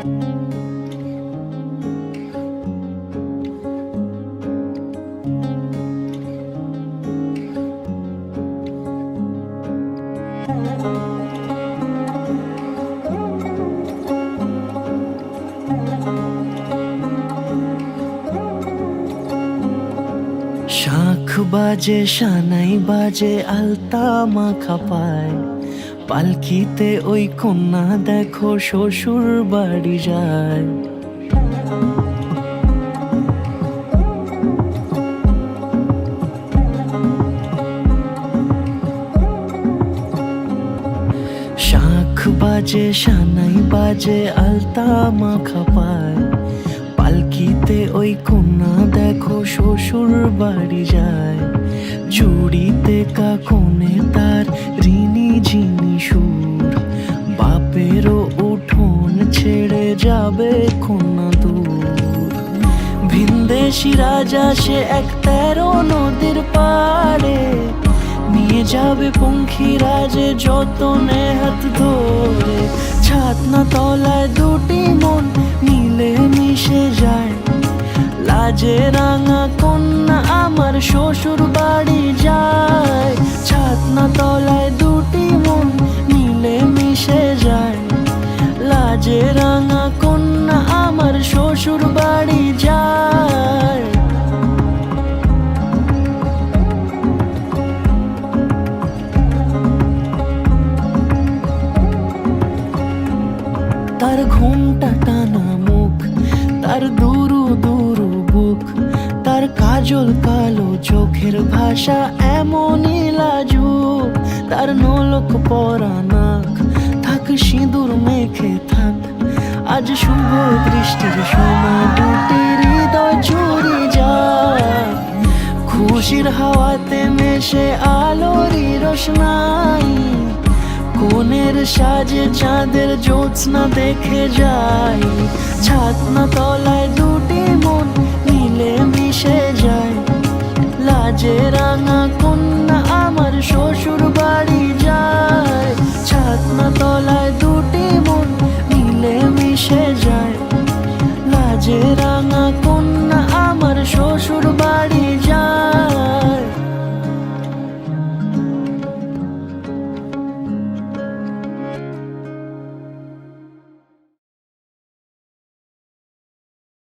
শাঁখ বাজে সানাই বাজে আলতা মাখা পায়, পালকিতে ওই কন্যা দেখো শ্বশুর বাড়ি যায়। শাঁখ বাজে সানাই বাজে আলতা মাখা পায়, পালকিতে ওই কন্যা দেখো শ্বশুর বাড়ি যায়। জুড়িতে কাকনে তার ঋণী ঝিনি সুর, বাপেরও উঠোন ছেড়ে যাবে কন্যা দূর। ভিনদেশি রাজা সে এক 13 নদীর পাড়ে, নিয়ে যাবে পঙ্খিরাজে যতনে হাত ধরে। ছাতনা তলায় দুটি মন মিলে মিশে যায়, লাজে রাঙা কন্যা আমার শ্বশুর বাড়ি যায়। ছাতনা তলায় দুটি মন মিলে মিশে যায়, লাজে রাঙা কন্যা আমার শ্বশুর বাড়ি যায়। তার ঘুমটা টানা মুখ, তার দুরু দুরু বুক, তার কাজল কালো চোখের ভাষা এমনই লাজুক। তার নোলক পরা নাক, থাক সিঁদুর মেখে থাক, আজ শুভ দৃষ্টির সময় দুটি হৃদয় চুরি যায়। খুশির হাওয়াতে মেশে আলোরই রোশনাই, কোণের সাজে চাঁদের জ্যোৎস্না দেখে যাই। ছাতনা তলায় দুটি মন মিলে মিশে যায়, লাজে রাঙা কন্যা আমার শ্বশুর বাড়ি যায়। ছাতনা তলায় দুটি মন মিলে মিশে যায়।